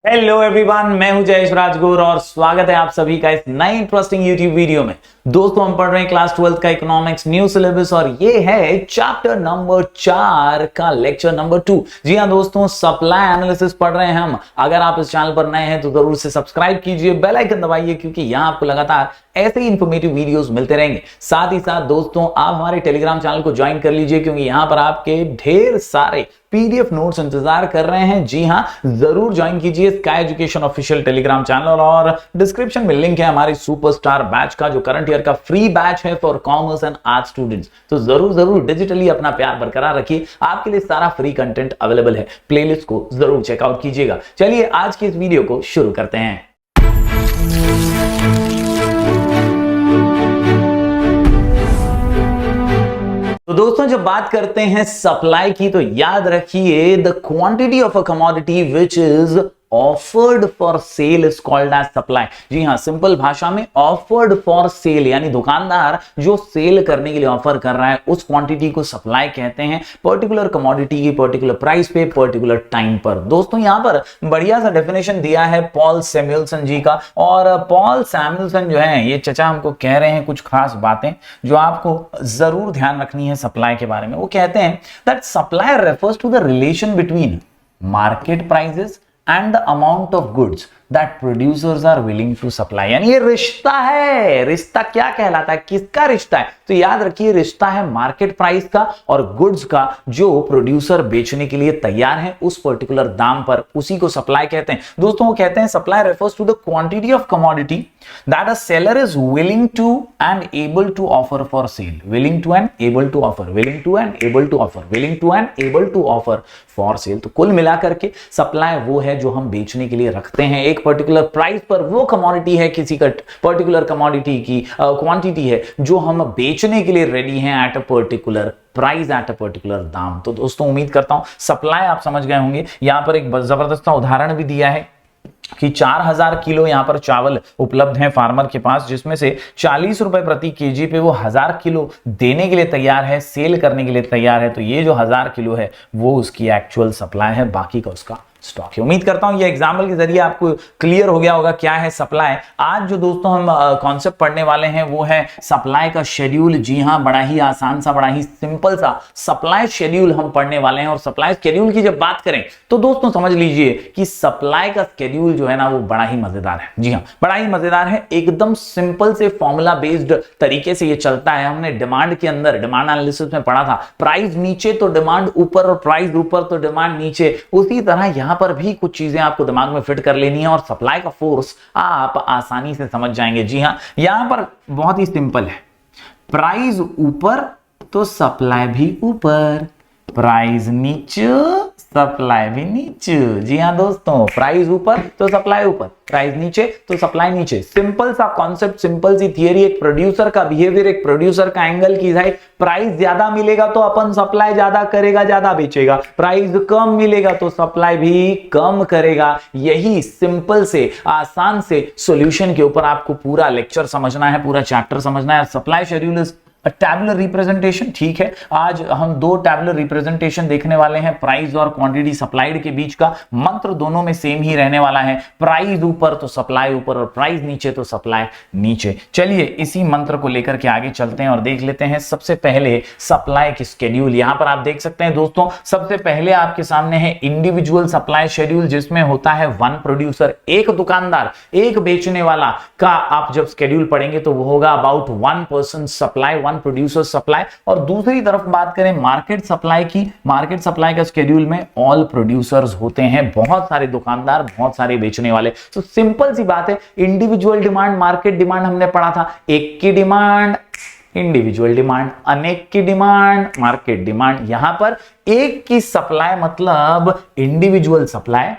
Hello everyone, मैं हूं जयेश राजगुरु और स्वागत है आप सभी का इस नई इंटरेस्टिंग यूट्यूब वीडियो में। दोस्तों, हम पढ़ रहे हैं क्लास 12 का इकोनॉमिक्स न्यू सिलेबस और ये है चैप्टर नंबर 4 का लेक्चर नंबर 2। जी हां दोस्तों, सप्लाई एनालिसिस पढ़ रहे हैं हम। अगर आप इस चैनल पर नए हैं तो जरूर से सब्सक्राइब कीजिए, बेल आइकन दबाइए, क्योंकि यहां आपको लगातार ऐसे ही इंफॉर्मेटिव वीडियोस मिलते रहेंगे। साथ ही साथ दोस्तों, आप हमारे टेलीग्राम चैनल को ज्वाइन कर लीजिए, क्योंकि यहां पर आपके ढेर सारे पीडीएफ नोट्स इंतजार कर रहे हैं। जी हां, जरूर ज्वाइन कीजिए sky education official Telegram channel, और डिस्क्रिप्शन में लिंक है हमारे सुपरस्टार बैच का, जो करंट ईयर का फ्री बैच है for commerce and art students. तो जरूर डिजिटली अपना प्यार बरकरार रखिए, आपके लिए सारा फ्री कंटेंट अवेलेबल है। प्लेलिस्ट को जरूर चेकआउट कीजिएगा। चलिए आज की इस वीडियो को शुरू करते हैं। तो दोस्तों, जब बात करते हैं सप्लाई की, तो याद रखिए the quantity of a commodity which is offered for sale is called as supply. जी हां, सिंपल भाषा में ऑफर्ड फॉर सेल यानी दुकानदार जो सेल करने के लिए ऑफर कर रहा है उस क्वांटिटी को सप्लाई कहते हैं, पर्टिकुलर कमोडिटी की पर्टिकुलर प्राइस पे पर्टिकुलर टाइम पर। दोस्तों, यहां पर बढ़िया सा डेफिनेशन दिया है पॉल सैमुएल्सन जी का, और पॉल सैमुएल्सन जो है ये चचा हमको कह रहे हैं कुछ खास बातें जो आपको जरूर ध्यान रखनी है सप्लाई के बारे में। वो कहते हैं that supply refers to the relation between market prices and the amount of goods that producers are willing to supply। यानी ये रिश्ता है। रिश्ता क्या कहलाता है, किसका रिश्ता है? तो याद रखिए, रिश्ता है मार्केट प्राइस का और गुड्स का, जो प्रोड्यूसर बेचने के लिए तैयार है उस पर्टिकुलर दाम पर, उसी को सप्लाई कहते हैं। दोस्तों, वो कहते हैं supply refers to the quantity of commodity that a seller is willing to and able to offer for sale. Willing to and able to offer, willing to and able to offer, willing to and able to offer for sale. तो कुल मिलाकर के supply वो है जो हम बेचने के लिए रखते हैं एक पर्टिकुलर प्राइस पर। वो कमोडिटी है, किसी का पर्टिकुलर कमोडिटी की क्वांटिटी है जो हम बेचने के लिए रेडी हैं at a particular price, at a particular दाम। तो दोस्तों, उम्मीद करता हूं सप्लाई आप समझ गए होंगे। यहां पर एक जबरदस्त उदाहरण भी दिया है कि 4000 किलो यहां पर चावल उपलब्ध है फार्मर के पास, जिसमें से 40 रुपए प्रति केजी पे वो 1000 किलो देने के लिए तैयार है, सेल करने के लिए तैयार है। तो ये जो 1000 किलो है वो उसकी एक्चुअल सप्लाई है, बाकी का उसका स्टॉक है। उम्मीद करता हूं ये एग्जाम्पल के जरिए आपको क्लियर हो गया होगा क्या है सप्लाई। आज जो दोस्तों हम कॉन्सेप्ट पढ़ने वाले हैं वो है सप्लाई का शेड्यूल। जी हां, बड़ा ही आसान सा, बड़ा ही सिंपल सा सप्लाई शेड्यूल हम पढ़ने वाले हैं। और सप्लाई शेड्यूल की जब बात करें तो दोस्तों समझ लीजिए कि सप्लाई का शेड्यूल जो है ना वो बड़ा ही मजेदार है। जी हां, बड़ा ही मजेदार है। एकदम सिंपल से फॉर्मूला बेस्ड तरीके से ये चलता है। हमने डिमांड के अंदर, डिमांड एनालिसिस में पढ़ा था, प्राइस नीचे तो डिमांड ऊपर और प्राइस ऊपर तो डिमांड नीचे। उसी तरह यहां पर भी कुछ चीजें आपको दिमाग में फिट कर लेनी है और सप्लाई का फोर्स आप आसानी से समझ जाएंगे। जी हां, यहां पर बहुत ही सिंपल है, प्राइस ऊपर तो सप्लाई भी ऊपर, प्राइस नीचे सप्लाई भी नीचे। जी हां दोस्तों, प्राइस ऊपर तो सप्लाई ऊपर, प्राइस नीचे तो सप्लाई नीचे। सिंपल सा कॉन्सेप्ट, सिंपल सी थियरी। एक प्रोड्यूसर का बिहेवियर, एक प्रोड्यूसर का एंगल की है, प्राइस ज्यादा मिलेगा तो अपन सप्लाई ज्यादा करेगा, ज्यादा बेचेगा। प्राइस कम मिलेगा तो सप्लाई भी कम करेगा। यही सिंपल से आसान से सॉल्यूशन के ऊपर आपको पूरा लेक्चर समझना है, पूरा चैप्टर समझना है। Supply schedule is tabular representation. ठीक है, आज हम दो टैबुलर रिप्रेजेंटेशन देखने वाले हैं, प्राइस और क्वांटिटी सप्लाइड के बीच का। मंत्र दोनों में सेम ही रहने वाला है, प्राइस ऊपर तो सप्लाई ऊपर और प्राइस नीचे तो सप्लाई नीचे। चलिए इसी मंत्र को लेकर के आगे चलते हैं और देख लेते हैं सबसे पहले सप्लाई की शेड्यूल। यहां पर आप देख सकते हैं दोस्तों, सबसे पहले आपके सामने है इंडिविजुअल सप्लाई शेड्यूल, जिसमें होता है वन प्रोड्यूसर, एक दुकानदार, एक बेचने वाला का आप जब शेड्यूल पढ़ेंगे तो वो होगा about 1 person supply, producer supply. और दूसरी तरफ बात करें मार्केट सप्लाई की, मार्केट सप्लाई का शेड्यूल में ऑल प्रोड्यूसर्स होते हैं, बहुत सारे दुकानदार, बहुत सारे बेचने वाले। तो सिंपल सी बात है, इंडिविजुअल डिमांड, मार्केट डिमांड हमने पढ़ा था। एक की डिमांड इंडिविजुअल डिमांड, अनेक की डिमांड मार्केट डिमांड। यहां पर एक की सप्लाई मतलब इंडिविजुअल सप्लाई,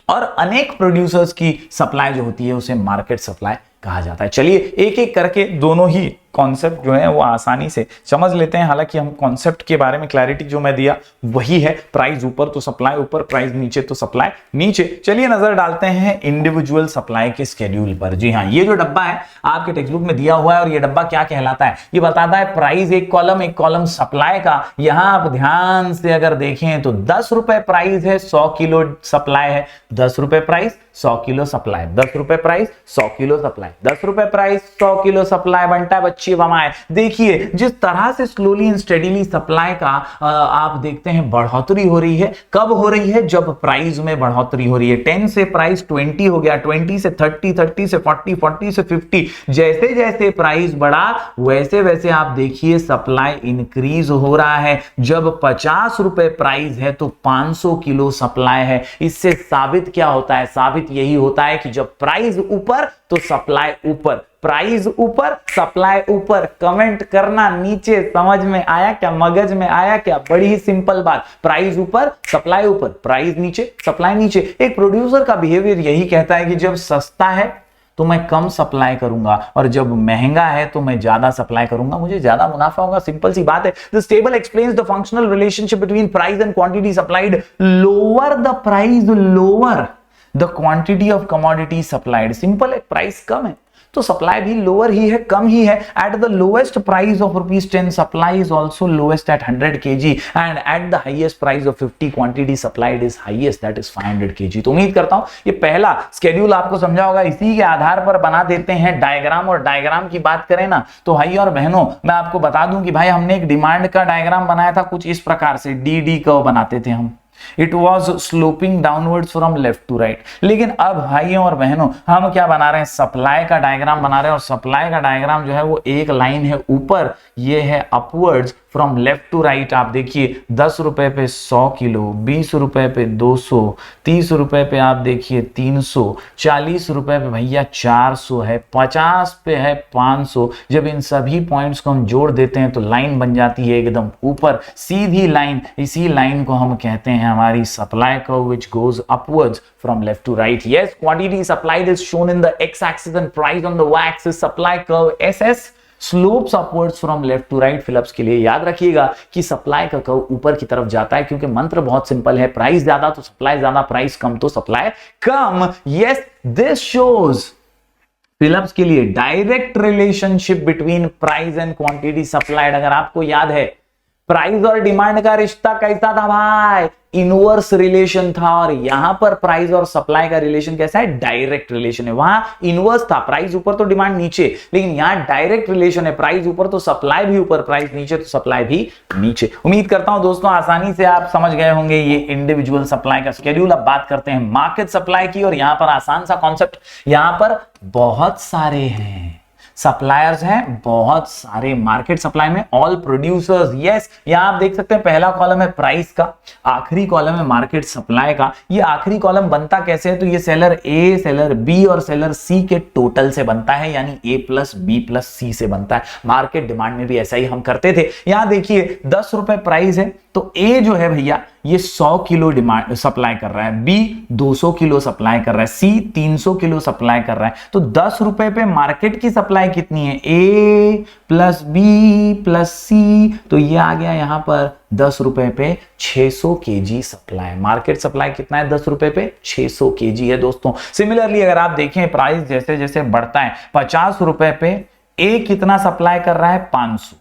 और अनेक प्रोड्यूसर्स की सप्लाई जो होती है उसे मार्केट सप्लाई कहा जाता है। चलिए एक एक करके दोनों ही कॉन्सेप्ट जो है वो आसानी से समझ लेते हैं। हालांकि हम कॉन्सेप्ट के बारे में क्लैरिटी जो मैं दिया वही है, प्राइस ऊपर तो सप्लाई ऊपर, प्राइस नीचे तो सप्लाई नीचे। चलिए नजर डालते हैं इंडिविजुअल सप्लाई के स्केड्यूल पर। जी हाँ, ये जो डब्बा है आपके टेक्स्ट बुक में दिया हुआ है और ये डब्बा क्या कहलाता है, ये बताता है प्राइस एक कॉलम सप्लाई का। यहां आप ध्यान से अगर देखें तो 10 रुपए प्राइस है, 100 किलो सप्लाई है। 10 रुपए प्राइस 100 किलो सप्लाई, 10 रुपए प्राइस 100 किलो सप्लाई, 10 रुपए प्राइस 100 किलो सप्लाई बनता है बच्चे बमाए। देखिए जिस तरह से स्लोली एंड स्टेडीली सप्लाई का आप देखते हैं बढ़ोतरी हो रही है। कब हो रही है, जब प्राइस में बढ़ोतरी हो रही है। 10 से प्राइस 20 हो गया, 20 से 30, 30 से 40, 40 से 50। जैसे जैसे प्राइस बढ़ा वैसे वैसे आप देखिए सप्लाई इंक्रीज हो रहा है। जब 50 रुपए प्राइस है तो 500 किलो सप्लाई है। इससे साबित क्या होता है, साबित यही होता है कि जब प्राइस ऊपर तो सप्लाई ऊपर, प्राइस ऊपर सप्लाई ऊपर। कमेंट करना नीचे, समझ में आया क्या, मगज में आया क्या? बड़ी ही सिंपल बात, प्राइस ऊपर सप्लाई ऊपर, प्राइस नीचे सप्लाई नीचे। एक प्रोड्यूसर का बिहेवियर यही कहता है कि जब सस्ता है तो मैं कम सप्लाई करूंगा और जब महंगा है तो मैं ज्यादा सप्लाई करूंगा, मुझे ज्यादा मुनाफा होगा। सिंपल सी बात है। This table explains the functional relationship between price and quantity supplied. Lower the price, lower the quantity of commodity supplied. Simple है, प्राइस कम है तो सप्लाई भी लोअर ही है, कम ही है। At the lowest price of ₹10 supply is also lowest at 100 kg and at the highest price of 50 quantity supplied is highest, that is 500 kg। तो उम्मीद करता हूं ये पहला स्केड्यूल आपको समझा होगा। इसी के आधार पर बना देते हैं डायग्राम। और डायग्राम की बात करें ना तो भाई और बहनों मैं आपको बता दूं कि भाई हमने एक डिमांड का डायग्राम बनाया था कुछ इस प्रकार से, डी कर्व बनाते थे हम। It was sloping downwards from left to right। लेकिन अब भाइयों और बहनों हम क्या बना रहे हैं, सप्लाई का डायग्राम बना रहे हैं। और सप्लाई का डायग्राम जो है वो एक लाइन है ऊपर, ये है upwards from left to right. आप देखिए 10 रुपए पे 100 किलो, 20 रुपए पे 200, 30 रुपए पे आप देखिए 300, 40 रुपए पे भैया 400 है, 50 पे है 500। जब इन सभी पॉइंट्स को हम जोड़ देते हैं तो लाइन बन जाती है एकदम ऊपर सीधी लाइन। इसी लाइन को हम कहते हैं हमारी supply curve which goes upwards from left to right। Yes, quantity supplied is shown in the x-axis and price on the y-axis। Supply curve SS slopes upwards from left to right। Fill-ups के लिए याद रखिएगा कि supply का curve ऊपर की तरफ जाता है क्योंकि मंत्र बहुत सिंपल है, प्राइस ज्यादा तो सप्लाई ज्यादा, प्राइस कम तो supply come. Yes, this shows fill-ups के लिए direct relationship between price and quantity supplied. अगर आपको याद है प्राइस और डिमांड का रिश्ता कैसा था भाई, इनवर्स रिलेशन था। और यहां पर प्राइस और सप्लाई का रिलेशन कैसा है, डायरेक्ट रिलेशन है। वहां इनवर्स था, प्राइस ऊपर तो डिमांड नीचे, लेकिन यहां डायरेक्ट रिलेशन है, प्राइस ऊपर तो सप्लाई भी ऊपर, प्राइस नीचे तो सप्लाई भी नीचे। उम्मीद करता हूं दोस्तों आसानी से आप समझ गए होंगे ये इंडिविजुअल सप्लाई का स्केड्यूल। अब बात करते हैं मार्केट सप्लाई की। और यहां पर आसान सा कॉन्सेप्ट, यहां पर बहुत सारे हैं सप्लायर्स हैं, बहुत सारे मार्केट सप्लाई में ऑल प्रोड्यूसर्स। यस, यहां आप देख सकते हैं पहला कॉलम है प्राइस का, आखिरी कॉलम है मार्केट सप्लाई का। ये आखिरी कॉलम बनता कैसे है, तो ये सेलर ए, सेलर बी और सेलर सी के टोटल से बनता है, यानी ए प्लस बी प्लस सी से बनता है। मार्केट डिमांड में भी ऐसा ही हम करते थे। यहां देखिए 10 रुपए प्राइस है तो ए जो है भैया ये 100 किलो डिमांड सप्लाई कर रहा है, बी 200 किलो सप्लाई कर रहा है, सी 300 किलो सप्लाई कर रहा है। तो 10 रुपए पे मार्केट की सप्लाई कितनी है, ए प्लस बी प्लस सी, तो ये आ गया यहां पर 10 रुपए पे 600 kg सप्लाई। मार्केट सप्लाई कितना है 10 रुपए पे 600 kg है दोस्तों। सिमिलरली अगर आप देखें प्राइस जैसे जैसे बढ़ता है, 50 रुपए पे ए कितना सप्लाई कर रहा है 500,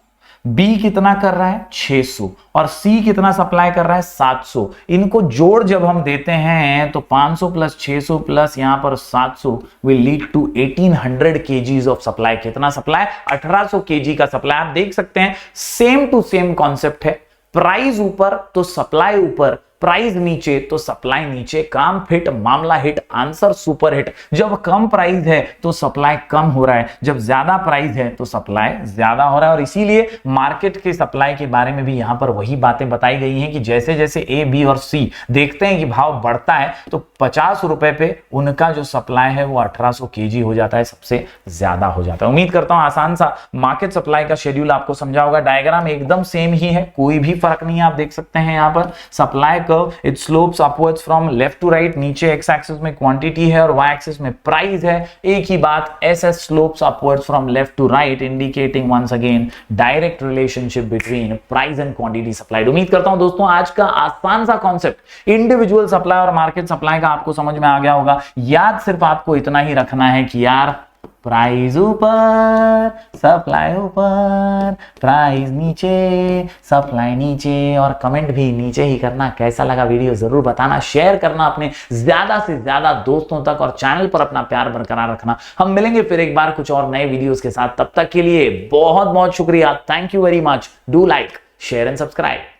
बी कितना कर रहा है 600 और सी कितना सप्लाई कर रहा है 700। इनको जोड़ जब हम देते हैं तो 500 प्लस 600 प्लस यहां पर 700 will lead to 1800 kgs of supply. कितना सप्लाई, 1800 kg का सप्लाई। आप देख सकते हैं सेम टू सेम कॉन्सेप्ट है, प्राइस ऊपर तो सप्लाई ऊपर, प्राइस नीचे तो सप्लाई नीचे। काम फिट, मामला हिट, आंसर सुपर हिट। जब कम प्राइस है तो सप्लाई कम हो रहा है, जब ज्यादा प्राइस है तो सप्लाई ज्यादा हो रहा है। और इसीलिए मार्केट के सप्लाई के बारे में भी यहां पर वही बातें बताई गई हैं कि जैसे जैसे ए, बी और सी देखते हैं कि भाव बढ़ता है तो 50 रुपए पे उनका जो सप्लाई है वो 1800 kg हो जाता है, सबसे ज्यादा हो जाता है। उम्मीद करता हूं आसान सा मार्केट सप्लाई का शेड्यूल आपको समझा होगा। डायग्राम एकदम सेम ही है, कोई भी फर्क नहीं है। आप देख सकते हैं यहां पर supply curve, it slopes upwards from left to right, नीचे एक्स एक्सिस में क्वांटिटी है और वाई एक्सिस में प्राइस है, एक ही बात, S S slopes upwards from left to right, indicating once again direct relationship between price and quantity supplied. उम्मीद करता हूं दोस्तों आज का आसान सा कॉन्सेप्ट इंडिविजुअल सप्लाई और मार्केट सप्लाई का आपको समझ में आ गया होगा। याद सिर्फ आपको इतना ही रखना है कि यार प्राइस ऊपर सप्लाई ऊपर, प्राइस नीचे सप्लाई नीचे, और कमेंट भी नीचे ही करना। कैसा लगा वीडियो जरूर बताना, शेयर करना अपने ज्यादा से ज्यादा दोस्तों तक, और चैनल पर अपना प्यार बरकरार रखना। हम मिलेंगे फिर एक बार कुछ और नए वीडियोस के साथ, तब तक के लिए बहुत बहुत शुक्रिया। Thank you very much. Do like, share and subscribe.